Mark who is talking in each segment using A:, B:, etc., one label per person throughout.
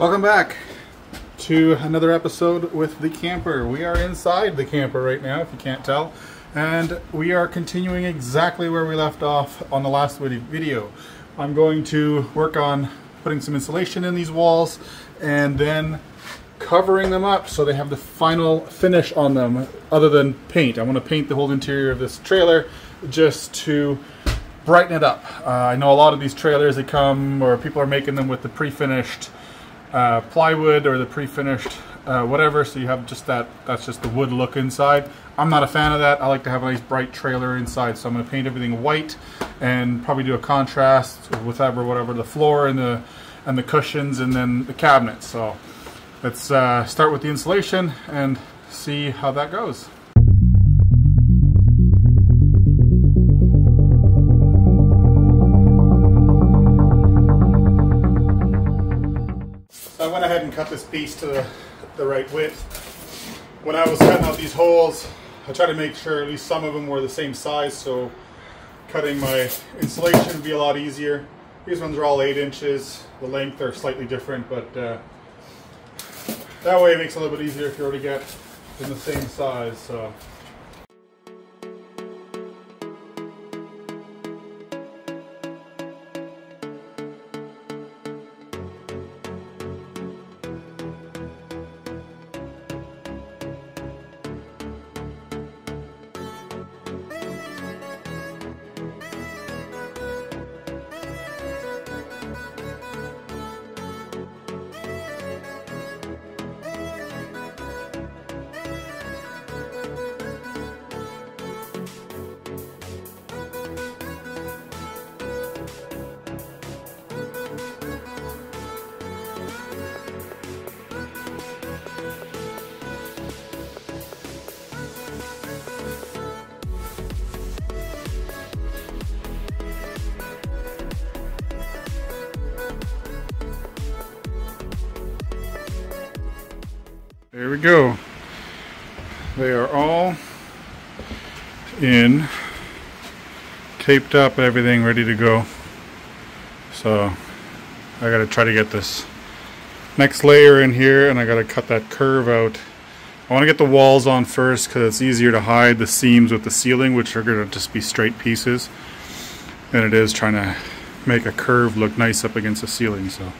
A: Welcome back to another episode with the camper. We are inside the camper right now, if you can't tell, and we are continuing exactly where we left off on the last video. I'm going to work on putting some insulation in these walls and then covering them up so they have the final finish on them other than paint. I want to paint the whole interior of this trailer just to brighten it up. I know a lot of these trailers, they come, or people are making them with the pre-finished plywood or the pre-finished whatever, so you have just that's just the wood look inside. I'm not a fan of that. I like to have a nice bright trailer inside, so I'm going to paint everything white and probably do a contrast with whatever the floor and the cushions and then the cabinets. So let's start with the insulation and see how that goes. I went ahead and cut this piece to the right width. When I was cutting out these holes, I tried to make sure at least some of them were the same size, so cutting my insulation would be a lot easier. These ones are all 8 inches. The length are slightly different, but that way it makes it a little bit easier if you already get in the same size. So. There we go. They are all in, taped up, everything ready to go. So I gotta try to get this next layer in here, and I gotta cut that curve out. I want to get the walls on first because it's easier to hide the seams with the ceiling, which are gonna just be straight pieces, than it is trying to make a curve look nice up against the ceiling. So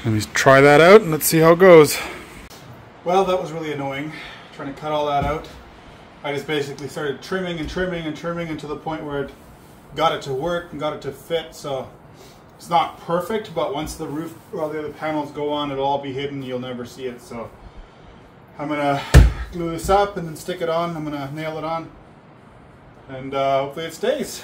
A: let me try that out and let's see how it goes. Well, that was really annoying, trying to cut all that out. I just basically started trimming and trimming and trimming until the point where it got it to work and got it to fit. So it's not perfect, but once the roof or the other panels go on, it'll all be hidden. You'll never see it. So I'm gonna glue this up and then stick it on. I'm gonna nail it on, and hopefully it stays.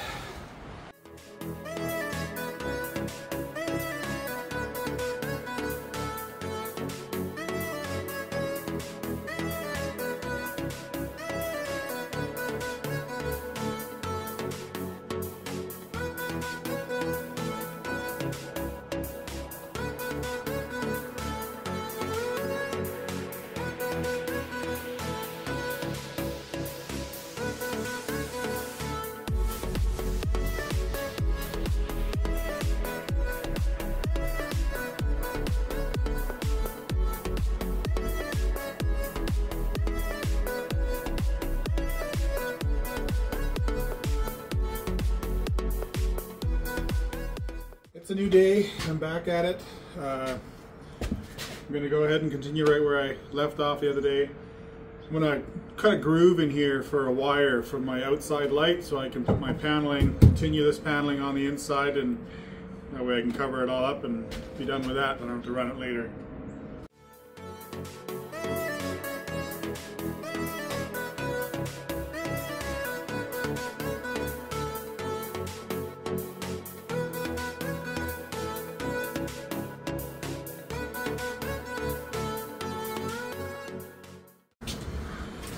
A: It's a new day. I'm back at it. I'm going to go ahead and continue right where I left off the other day. I'm going to cut a groove in here for a wire from my outside light so I can put my paneling, continue this paneling on the inside, and that way I can cover it all up and be done with that. I don't have to run it later.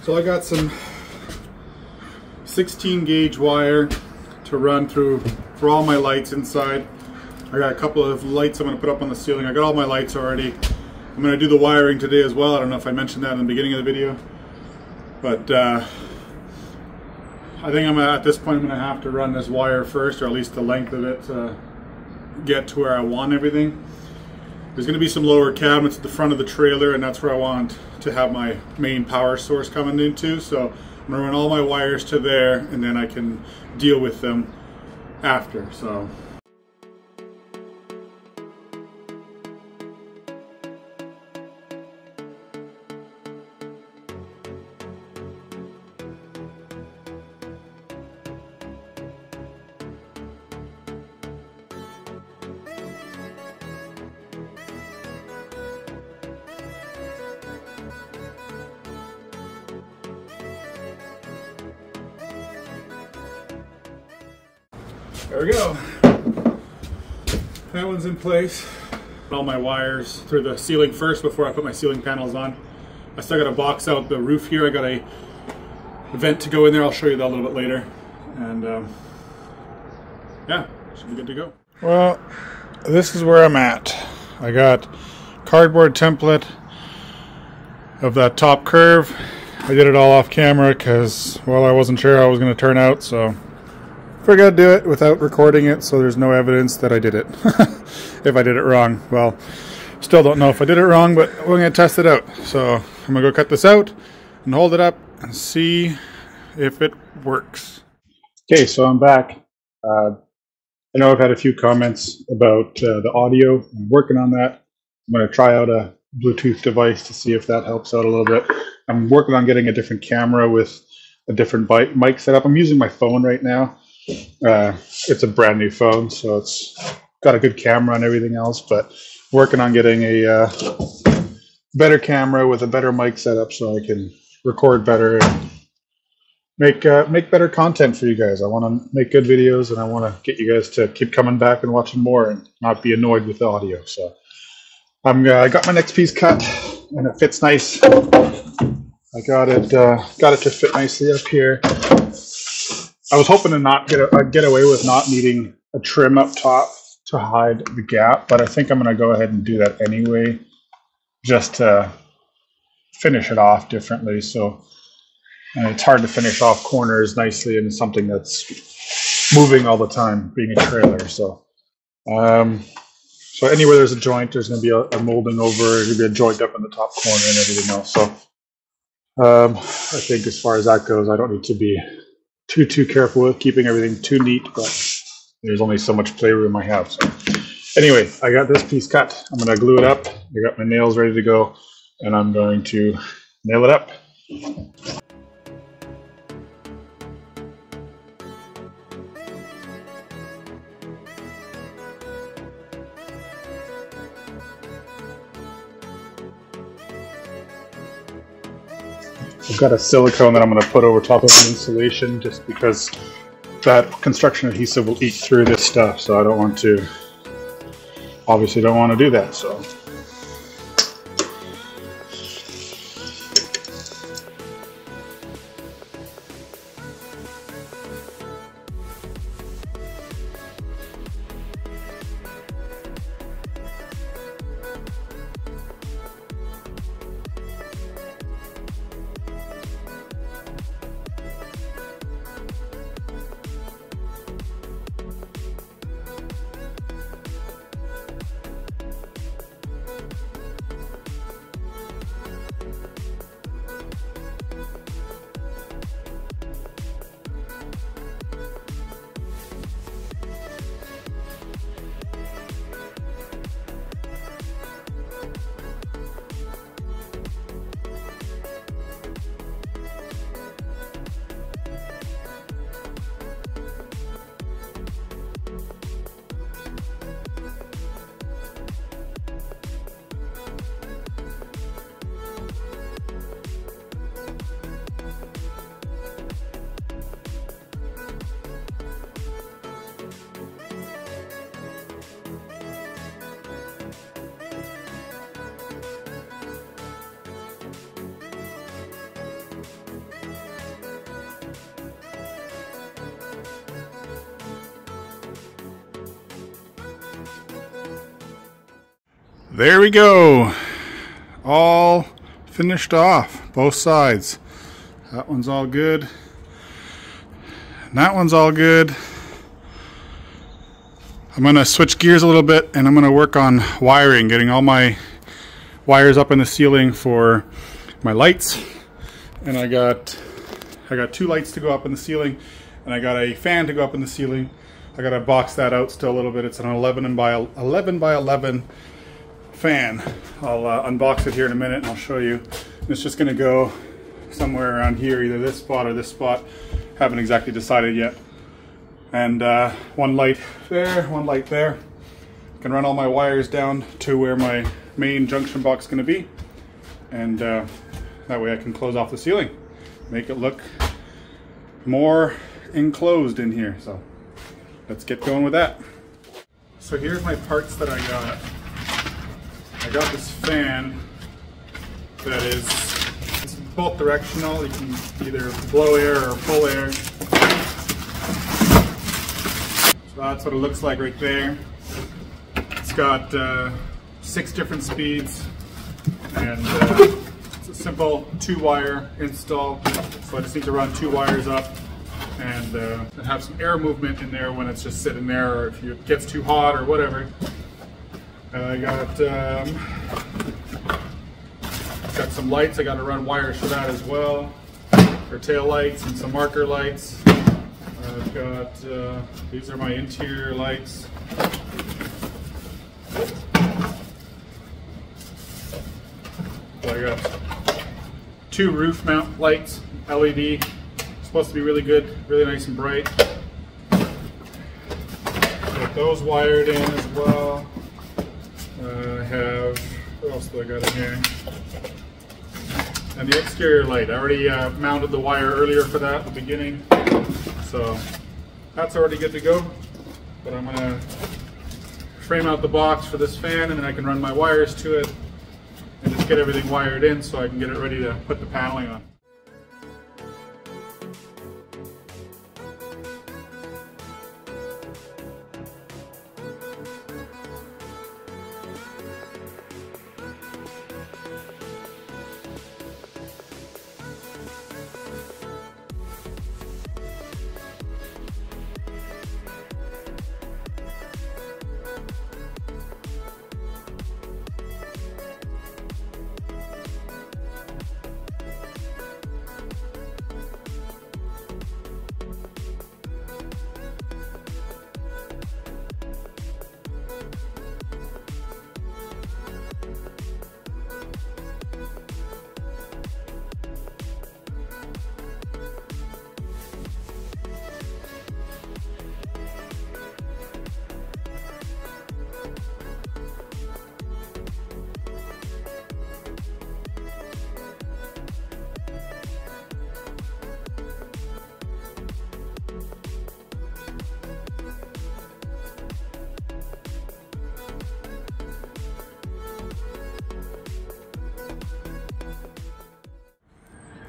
A: So I got some 16 gauge wire to run through for all my lights inside. I got a couple of lights I'm going to put up on the ceiling. I got all my lights already. I'm going to do the wiring today as well. I don't know if I mentioned that in the beginning of the video, but I think at this point I'm going to have to run this wire first, or at least the length of it, to get to where I want everything. There's going to be some lower cabinets at the front of the trailer, and that's where I want to have my main power source coming into. So I'm going to run all my wires to there, and then I can deal with them after. So there we go. That one's in place. Put all my wires through the ceiling first before I put my ceiling panels on. I still got to box out the roof here. I got a vent to go in there. I'll show you that a little bit later. And yeah, should be good to go. Well, this is where I'm at. I got cardboard template of that top curve. I did it all off camera because, well, I wasn't sure how it was going to turn out, so figured I'd do it without recording it, so there's no evidence that I did it. If I did it wrong, well, still don't know if I did it wrong, but we're going to test it out. So I'm going to go cut this out and hold it up and see if it works. Okay, so I'm back. I know I've had a few comments about the audio. I'm working on that. I'm going to try out a Bluetooth device to see if that helps out a little bit. I'm working on getting a different camera with a different mic setup. I'm using my phone right now. It's a brand new phone, so it's got a good camera and everything else, but working on getting a better camera with a better mic setup so I can record better and make better content for you guys. I want to make good videos, and I want to get you guys to keep coming back and watching more and not be annoyed with the audio. So I got my next piece cut, and it fits nice. I got it to fit nicely up here. I was hoping to not get away with not needing a trim up top to hide the gap, but I think I'm going to go ahead and do that anyway, just to finish it off differently. So it's hard to finish off corners nicely in something that's moving all the time, being a trailer. So so anywhere there's a joint, there's going to be a molding over. There's going to be a joint up in the top corner and everything else. So I think as far as that goes, I don't need to be too careful with keeping everything too neat, but there's only so much playroom I have. So anyway, I got this piece cut. I'm going to glue it up. I got my nails ready to go, and I'm going to nail it up. I've got a silicone that I'm going to put over top of the insulation just because that construction adhesive will eat through this stuff, so I don't want to, obviously don't want to do that. So there we go. All finished off, both sides. That one's all good. And that one's all good. I'm going to switch gears a little bit and I'm going to work on wiring, getting all my wires up in the ceiling for my lights. And I got 2 lights to go up in the ceiling, and I got a fan to go up in the ceiling. I got to box that out still a little bit. It's an 11 by 11 fan. I'll unbox it here in a minute and I'll show you. It's just going to go somewhere around here, either this spot or this spot. Haven't exactly decided yet. And 1 light there, 1 light there. Can run all my wires down to where my main junction box is going to be, and that way I can close off the ceiling, make it look more enclosed in here. So let's get going with that. So here's my parts that I got. I got this fan that is, it's both directional. You can either blow air or pull air. So that's what it looks like right there. It's got 6 different speeds, and it's a simple 2-wire install. So I just need to run 2 wires up and have some air movement in there when it's just sitting there, or if it gets too hot or whatever. I got some lights. I got to run wires for that as well, for tail lights and some marker lights. I've got, these are my interior lights. So I got 2 roof mount lights, LED. Supposed to be really good, really nice and bright. Got those wired in as well. I have, what else do I got in here? And the exterior light. I already mounted the wire earlier for that at the beginning. So that's already good to go. But I'm going to frame out the box for this fan, and then I can run my wires to it and just get everything wired in so I can get it ready to put the paneling on.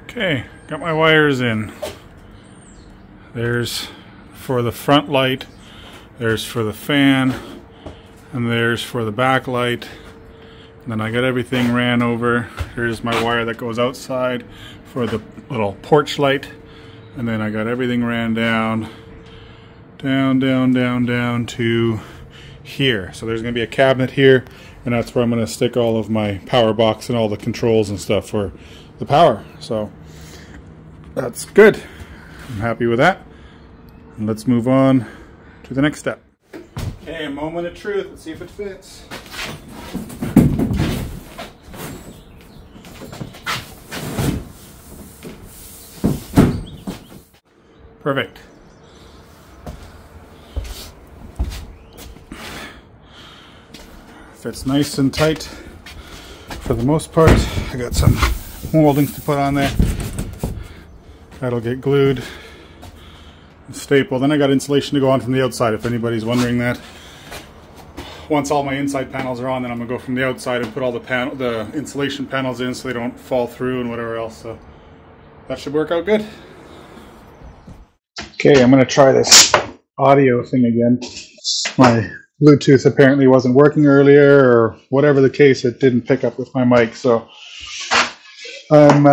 A: Okay, got my wires in. There's for the front light, there's for the fan, and there's for the back light. And then I got everything ran over. Here's my wire that goes outside for the little porch light. And then I got everything ran down to here. So there's going to be a cabinet here, and that's where I'm going to stick all of my power box and all the controls and stuff for the power. So that's good. I'm happy with that. And let's move on to the next step. Okay, a moment of truth. Let's see if it fits. Perfect. Fits nice and tight for the most part. I got some moldings to put on there. That'll get glued and stapled. Then I got insulation to go on from the outside, if anybody's wondering that. Once all my inside panels are on, then I'm gonna go from the outside and put all the insulation panels in so they don't fall through and whatever else. So that should work out good. Okay, I'm gonna try this audio thing again. My Bluetooth apparently wasn't working earlier, or whatever the case, it didn't pick up with my mic. So I'm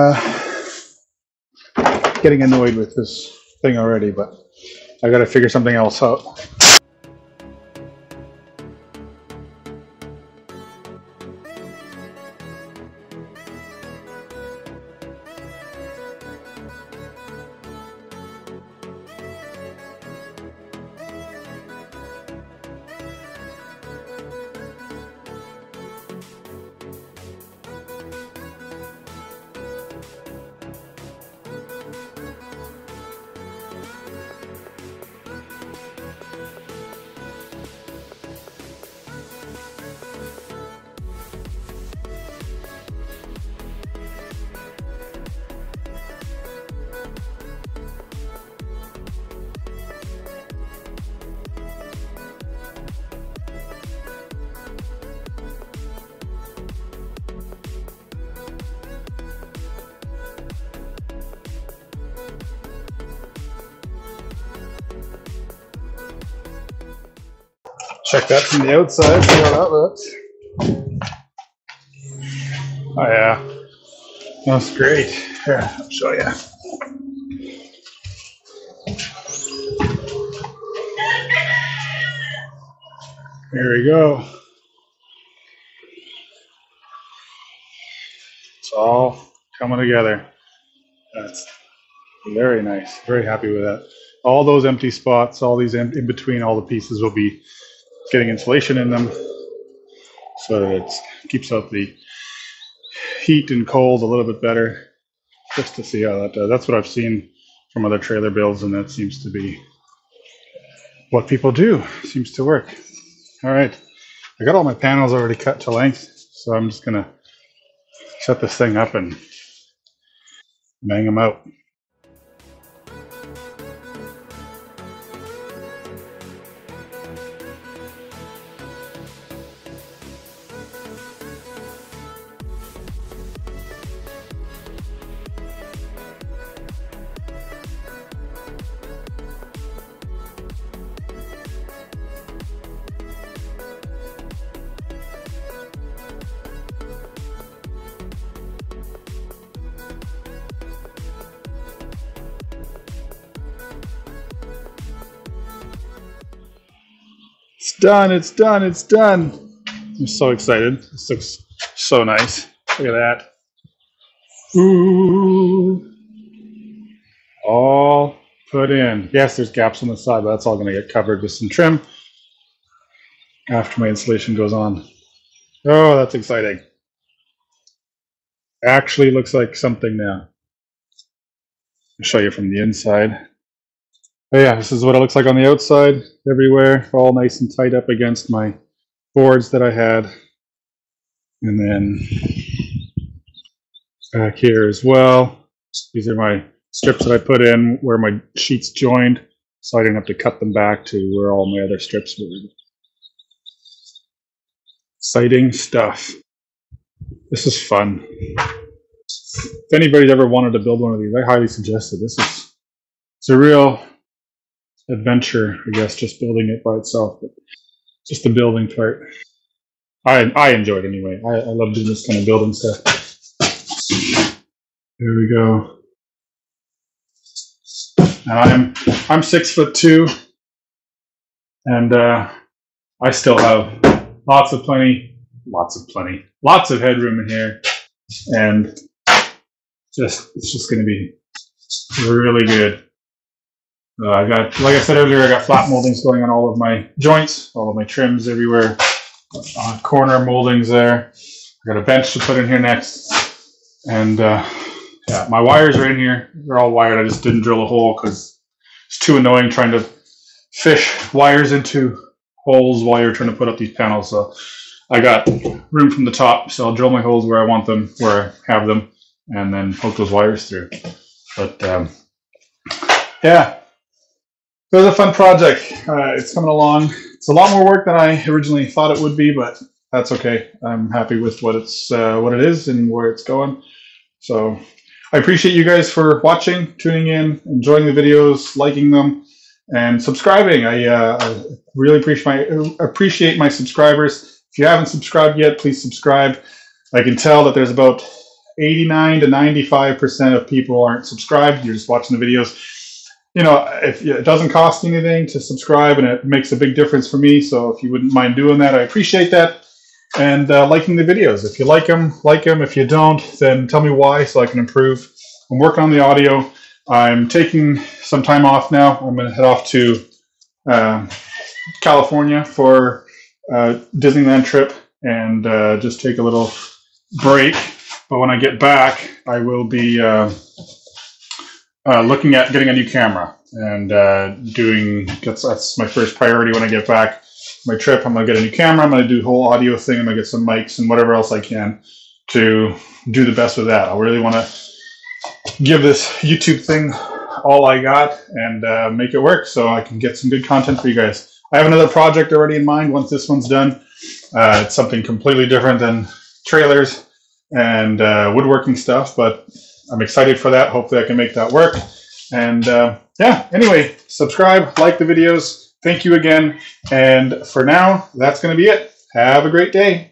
A: getting annoyed with this thing already, but I gotta figure something else out. check that from the outside, see how that looks. Oh yeah, that's great. Here, I'll show you. There we go. It's all coming together. That's very nice. Very happy with that. All those empty spots, all these in between all the pieces will be getting insulation in them so that it keeps out the heat and cold a little bit better, just to see how that does. That's what I've seen from other trailer builds, and that seems to be what people do. Seems to work. All right, I got all my panels already cut to length, so I'm just gonna set this thing up and bang them out. It's done, it's done, it's done. I'm so excited. This looks so nice. Look at that. Ooh. All put in. Yes, there's gaps on the side, but that's all going to get covered with some trim after my insulation goes on. Oh, that's exciting. Actually looks like something now. I'll show you from the inside. Oh yeah, this is what it looks like on the outside, everywhere, all nice and tight up against my boards that I had. And then back here as well. These are my strips that I put in where my sheets joined, so I didn't have to cut them back to where all my other strips were. Exciting stuff. This is fun. If anybody's ever wanted to build one of these, I highly suggest it. It's a real adventure, I guess, just building it by itself, but just the building part. I enjoy it anyway. I love doing this kind of building stuff. There we go. And I'm 6'2", and I still have lots of headroom in here, and it's just going to be really good. I got, like I said earlier, I got flat moldings going on all of my joints, all of my trims everywhere. Corner moldings there. I got a bench to put in here next, and yeah, my wires are in here. They're all wired. I just didn't drill a hole because it's too annoying trying to fish wires into holes while you're trying to put up these panels. So I got room from the top, so I'll drill my holes where I want them, where I have them, and then hook those wires through. But yeah. It was a fun project. It's coming along. It's a lot more work than I originally thought it would be, but that's okay. I'm happy with what it is and where it's going. So I appreciate you guys for watching, tuning in, enjoying the videos, liking them, and subscribing. I really appreciate my subscribers. If you haven't subscribed yet, please subscribe. I can tell that there's about 89 to 95% of people aren't subscribed. You're just watching the videos. You know, it doesn't cost anything to subscribe, and it makes a big difference for me. So if you wouldn't mind doing that, I appreciate that. And liking the videos. If you like them, like them. If you don't, then tell me why so I can improve. I'm working on the audio. I'm taking some time off now. I'm going to head off to California for Disneyland trip and just take a little break. But when I get back, I will be looking at getting a new camera and that's my first priority when I get back. My trip, I'm going to get a new camera. I'm going to do the whole audio thing. I'm going to get some mics and whatever else I can to do the best with that. I really want to give this YouTube thing all I got and make it work so I can get some good content for you guys. I have another project already in mind once this one's done. It's something completely different than trailers and woodworking stuff, but I'm excited for that. Hopefully I can make that work. And yeah, anyway, subscribe, like the videos, Thank you again. And for now, that's going to be it. Have a great day.